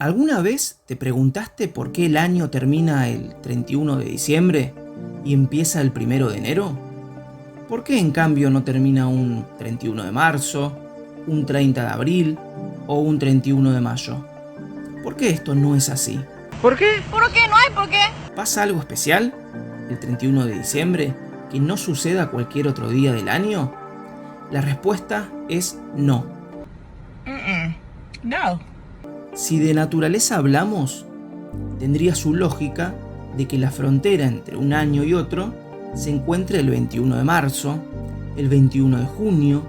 ¿Alguna vez te preguntaste por qué el año termina el 31 de diciembre y empieza el 1 de enero? ¿Por qué en cambio no termina un 31 de marzo, un 30 de abril o un 31 de mayo? ¿Por qué esto no es así? ¿Por qué? ¿Por qué? No hay por qué. ¿Pasa algo especial el 31 de diciembre que no suceda cualquier otro día del año? La respuesta es no. No. Si de naturaleza hablamos, tendría su lógica de que la frontera entre un año y otro se encuentre el 21 de marzo, el 21 de junio,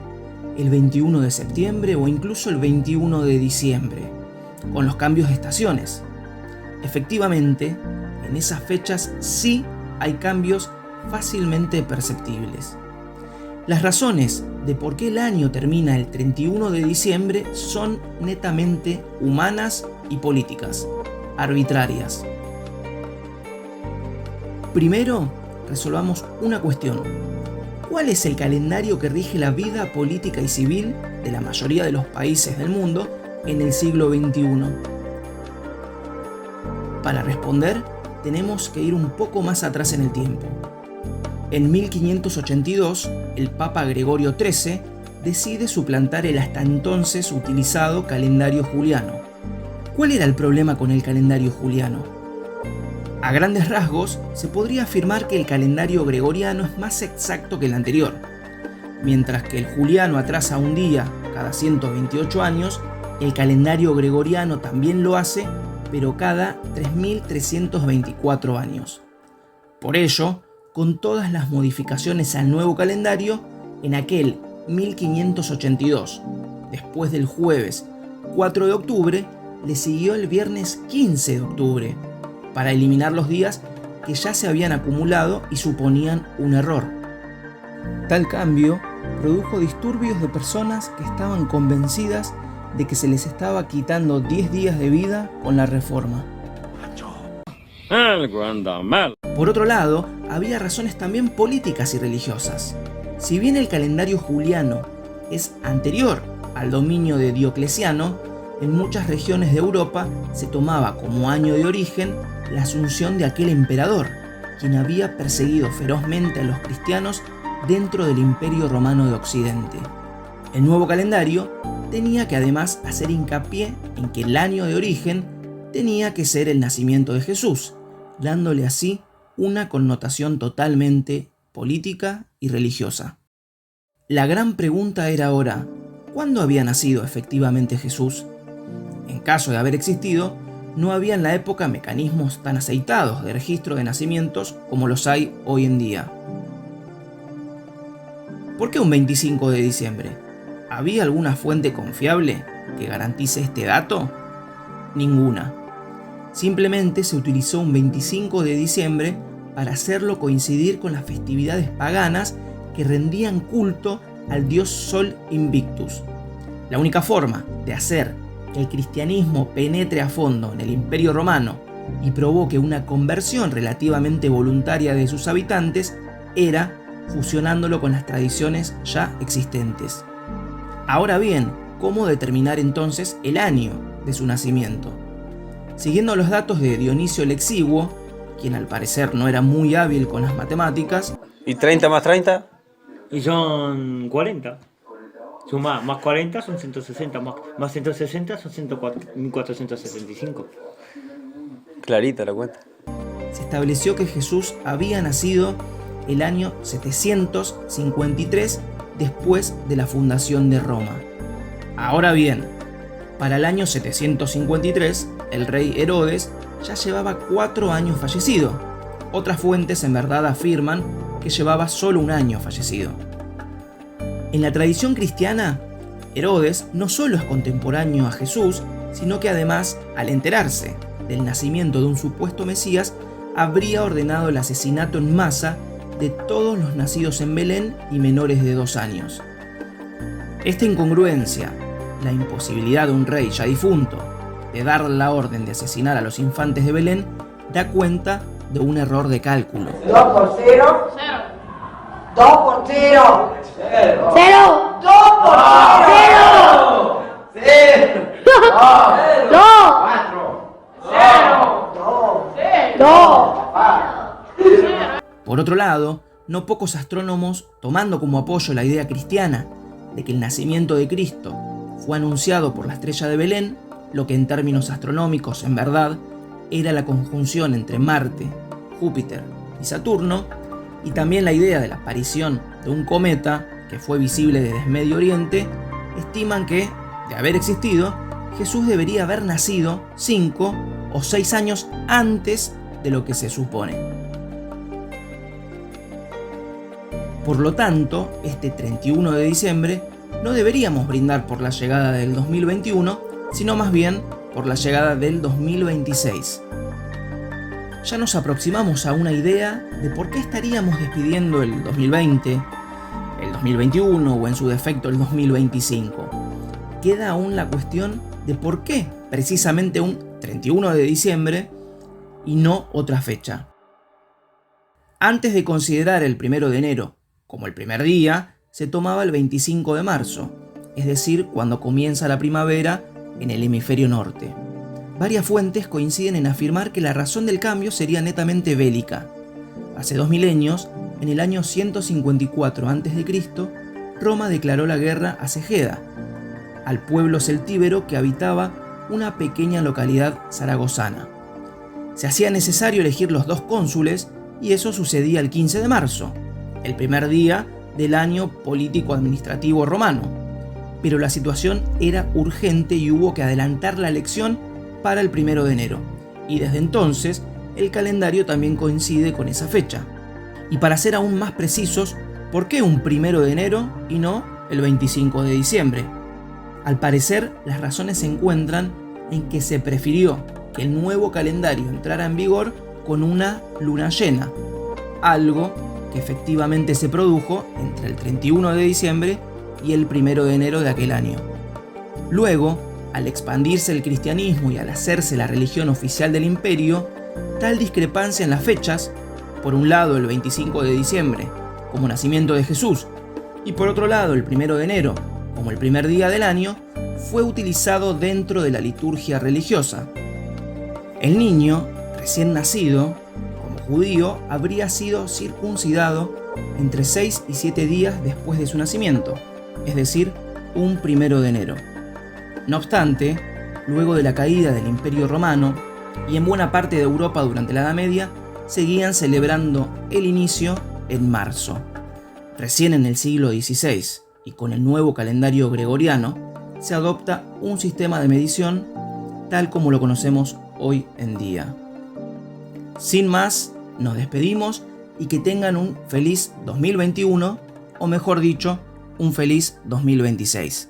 el 21 de septiembre o incluso el 21 de diciembre, con los cambios de estaciones. Efectivamente, en esas fechas sí hay cambios fácilmente perceptibles. Las razones de por qué el año termina el 31 de diciembre son netamente humanas y políticas, arbitrarias. Primero, resolvamos una cuestión. ¿Cuál es el calendario que rige la vida política y civil de la mayoría de los países del mundo en el siglo XXI? Para responder, tenemos que ir un poco más atrás en el tiempo. En 1582, el Papa Gregorio XIII decide suplantar el hasta entonces utilizado calendario juliano. ¿Cuál era el problema con el calendario juliano? A grandes rasgos, se podría afirmar que el calendario gregoriano es más exacto que el anterior. Mientras que el juliano atrasa un día cada 128 años, el calendario gregoriano también lo hace, pero cada 3.324 años. Por ello, con todas las modificaciones al nuevo calendario, en aquel 1582, después del jueves 4 de octubre, le siguió el viernes 15 de octubre, para eliminar los días que ya se habían acumulado y suponían un error. Tal cambio produjo disturbios de personas que estaban convencidas de que se les estaba quitando 10 días de vida con la reforma. Algo anda mal. Por otro lado, había razones también políticas y religiosas. Si bien el calendario juliano es anterior al dominio de Diocleciano, en muchas regiones de Europa se tomaba como año de origen la asunción de aquel emperador, quien había perseguido ferozmente a los cristianos dentro del Imperio Romano de Occidente. El nuevo calendario tenía que además hacer hincapié en que el año de origen tenía que ser el nacimiento de Jesús, dándole así una connotación totalmente política y religiosa. La gran pregunta era ahora, ¿cuándo había nacido efectivamente Jesús? En caso de haber existido, no había en la época mecanismos tan aceitados de registro de nacimientos como los hay hoy en día. ¿Por qué un 25 de diciembre? ¿Había alguna fuente confiable que garantice este dato? Ninguna. Simplemente se utilizó un 25 de diciembre para hacerlo coincidir con las festividades paganas que rendían culto al dios Sol Invictus. La única forma de hacer que el cristianismo penetre a fondo en el Imperio Romano y provoque una conversión relativamente voluntaria de sus habitantes era fusionándolo con las tradiciones ya existentes. Ahora bien, ¿cómo determinar entonces el año de su nacimiento? Siguiendo los datos de Dionisio el Exiguo, quien al parecer no era muy hábil con las matemáticas. ¿Y 30 más 30? Y son 40. Suma más 40 son 160, más 160 son 1465. Clarita la cuenta. Se estableció que Jesús había nacido el año 753 después de la fundación de Roma. Ahora bien, para el año 753, el rey Herodes ya llevaba 4 años fallecido. Otras fuentes en verdad afirman que llevaba solo un año fallecido. En la tradición cristiana, Herodes no solo es contemporáneo a Jesús, sino que además, al enterarse del nacimiento de un supuesto Mesías, habría ordenado el asesinato en masa de todos los nacidos en Belén y menores de 2 años. Esta incongruencia, la imposibilidad de un rey ya difunto de dar la orden de asesinar a los infantes de Belén, da cuenta de un error de cálculo. 2 por 0. 0. 2 por 0. 0. 0. 2 por 0. 0. 2. 4. Por otro lado, no pocos astrónomos, tomando como apoyo la idea cristiana de que el nacimiento de Cristo fue anunciado por la estrella de Belén, lo que en términos astronómicos en verdad era la conjunción entre Marte, Júpiter y Saturno, y también la idea de la aparición de un cometa que fue visible desde Medio Oriente, estiman que, de haber existido, Jesús debería haber nacido 5 o 6 años antes de lo que se supone. Por lo tanto, este 31 de diciembre no deberíamos brindar por la llegada del 2021, sino más bien por la llegada del 2026. Ya nos aproximamos a una idea de por qué estaríamos despidiendo el 2020, el 2021 o en su defecto el 2025. Queda aún la cuestión de por qué precisamente un 31 de diciembre y no otra fecha. Antes de considerar el 1 de enero como el primer día, se tomaba el 25 de marzo, es decir, cuando comienza la primavera en el hemisferio norte. Varias fuentes coinciden en afirmar que la razón del cambio sería netamente bélica. Hace 2 milenios, en el año 154 a.C., Roma declaró la guerra a Segeda, al pueblo celtíbero que habitaba una pequeña localidad zaragozana. Se hacía necesario elegir los 2 cónsules y eso sucedía el 15 de marzo, el primer día del año político-administrativo romano. Pero la situación era urgente y hubo que adelantar la elección para el 1 de enero, y desde entonces el calendario también coincide con esa fecha. Y para ser aún más precisos, ¿por qué un 1 de enero y no el 25 de diciembre? Al parecer, las razones se encuentran en que se prefirió que el nuevo calendario entrara en vigor con una luna llena, algo que efectivamente se produjo entre el 31 de diciembre y el 1 de enero de aquel año. Luego, al expandirse el cristianismo y al hacerse la religión oficial del imperio, tal discrepancia en las fechas, por un lado el 25 de diciembre como nacimiento de Jesús y por otro lado el 1 de enero como el primer día del año, fue utilizado dentro de la liturgia religiosa. El niño, recién nacido, como judío, habría sido circuncidado entre 6 y 7 días después de su nacimiento, es decir, un 1 de enero. No obstante, luego de la caída del Imperio Romano y en buena parte de Europa durante la Edad Media, seguían celebrando el inicio en marzo. Recién en el siglo XVI, y con el nuevo calendario gregoriano, se adopta un sistema de medición tal como lo conocemos hoy en día. Sin más, nos despedimos y que tengan un feliz 2021, o mejor dicho, un feliz 2026.